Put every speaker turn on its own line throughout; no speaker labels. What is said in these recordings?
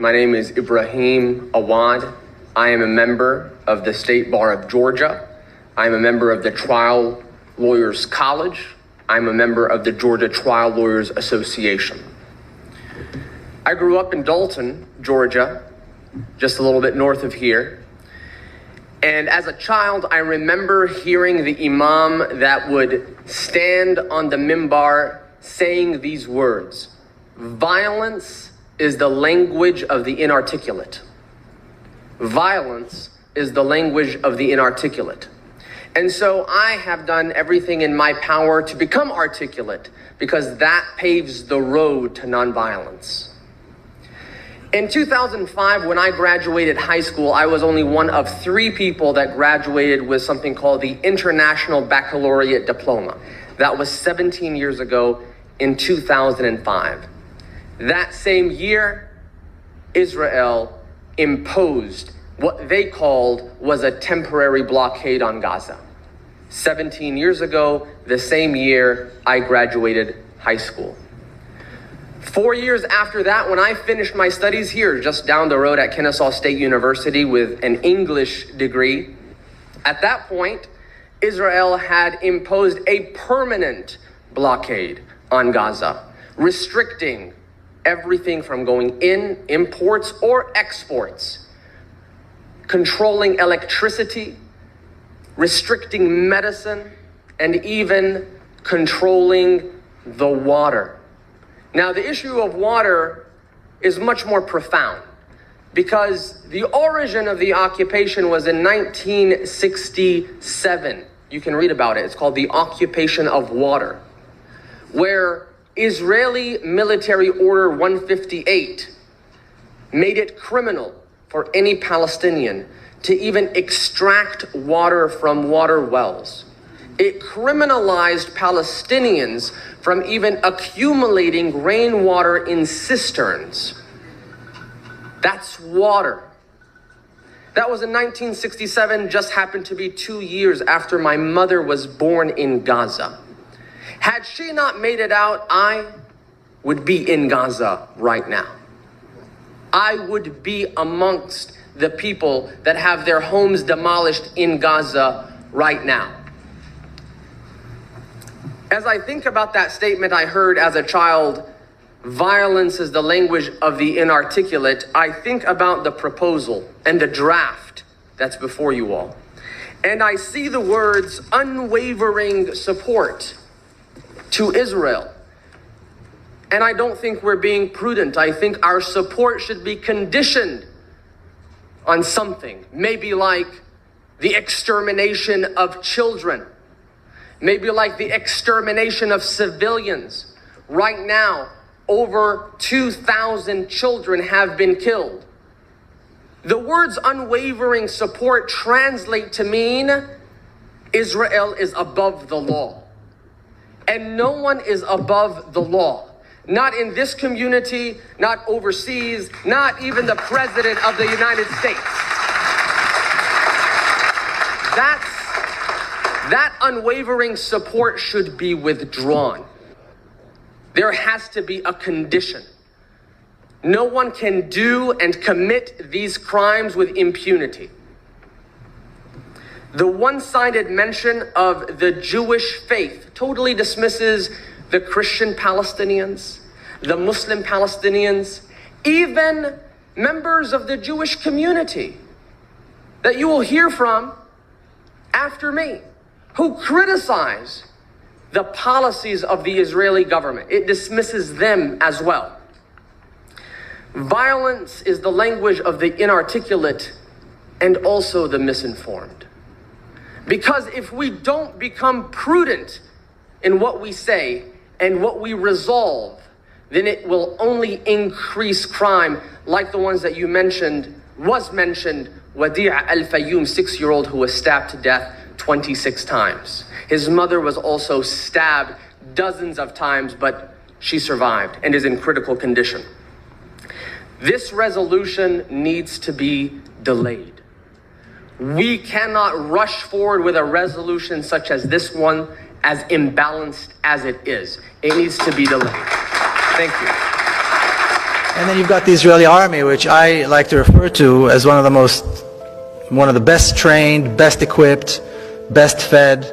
My name is Ibrahim Awad. I am a member of the State Bar of Georgia. I am a member of the Trial Lawyers College. I'm a member of the Georgia Trial Lawyers Association. I grew up in Dalton, Georgia, just a little bit north of here. And as a child, I remember hearing the imam that would stand on the mimbar saying these words: violence is the language of the inarticulate. Violence is the language of the inarticulate. And so I have done everything in my power to become articulate, because that paves the road to nonviolence. In 2005, when I graduated high school, I was only one of 3 people that graduated with something called the International Baccalaureate Diploma. That was 17 years ago in 2005. That same year, Israel imposed what they called was a temporary blockade on Gaza. 17 years ago, the same year I graduated high school. 4 years after that, when I finished my studies here, just down the road at Kennesaw State University with an English degree, at that point, Israel had imposed a permanent blockade on Gaza, restricting everything from going in, imports or exports, controlling electricity, restricting medicine, and even controlling the water. Now, the issue of water is much more profound, because the origin of the occupation was in 1967. You can read about it. It's called the Occupation of Water, where Israeli Military Order 158 made it criminal for any Palestinian to even extract water from water wells. It criminalized Palestinians from even accumulating rainwater in cisterns. That's water. That was in 1967, just happened to be 2 years after my mother was born in Gaza. Had she not made it out, I would be in Gaza right now. I would be amongst the people that have their homes demolished in Gaza right now. As I think about that statement I heard as a child, violence is the language of the inarticulate, I think about the proposal and the draft that's before you all. And I see the words unwavering support to Israel. And I don't think we're being prudent. I think our support should be conditioned on something, maybe like the extermination of children, maybe like the extermination of civilians. Right now, over 2,000 children have been killed. The words unwavering support translate to mean Israel is above the law. And no one is above the law. Not in this community, not overseas, not even the President of the United States. That unwavering support should be withdrawn. There has to be a condition. No one can do and commit these crimes with impunity. The one-sided mention of the Jewish faith totally dismisses the Christian Palestinians, the Muslim Palestinians, even members of the Jewish community that you will hear from after me, who criticize the policies of the Israeli government. It dismisses them as well. Violence is the language of the inarticulate and also the misinformed. Because if we don't become prudent in what we say and what we resolve, then it will only increase crime like the ones that you mentioned, Wadi' al-Fayoum, 6-year-old who was stabbed to death 26 times. His mother was also stabbed dozens of times, but she survived and is in critical condition. This resolution needs to be delayed. We cannot rush forward with a resolution such as this one, as imbalanced as it is. It needs to be delayed. Thank you.
And then you've got the Israeli army, which I like to refer to as one of the best trained, best equipped, best fed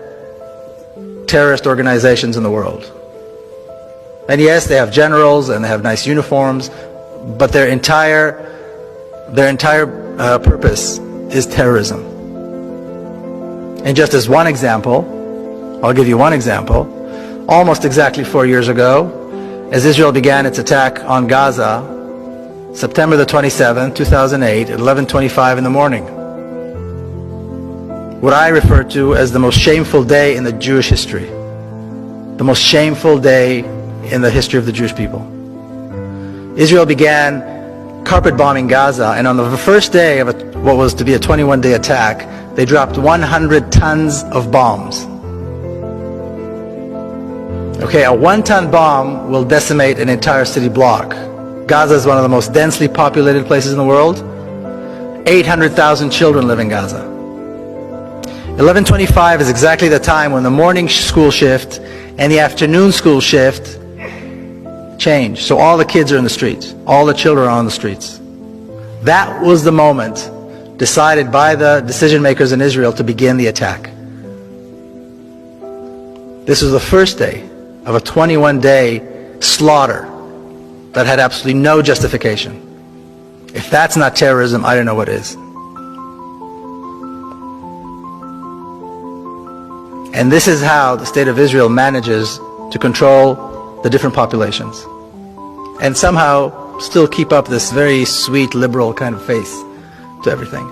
terrorist organizations in the world. And yes, they have generals and they have nice uniforms, but their entire purpose is terrorism. And just as one example, I'll give you one example. Almost exactly 4 years ago, as Israel began its attack on Gaza, September the 27th, 2008, at 11:25 in the morning, what I refer to as the most shameful day in the Jewish history, the most shameful day in the history of the Jewish people. Israel began carpet bombing Gaza, and on the first day of what was to be a 21-day attack, they dropped 100 tons of bombs. Okay, a 1-ton bomb will decimate an entire city block. Gaza is one of the most densely populated places in the world. 800,000 children live in Gaza. 11:25 is exactly the time when the morning school shift and the afternoon school shift change. So all the kids are in the streets. All the children are on the streets. That was the moment decided by the decision makers in Israel to begin the attack. This was the first day of a 21-day slaughter that had absolutely no justification. If that's not terrorism, I don't know what is. And this is how the state of Israel manages to control the different populations and somehow still keep up this very sweet liberal kind of face to everything.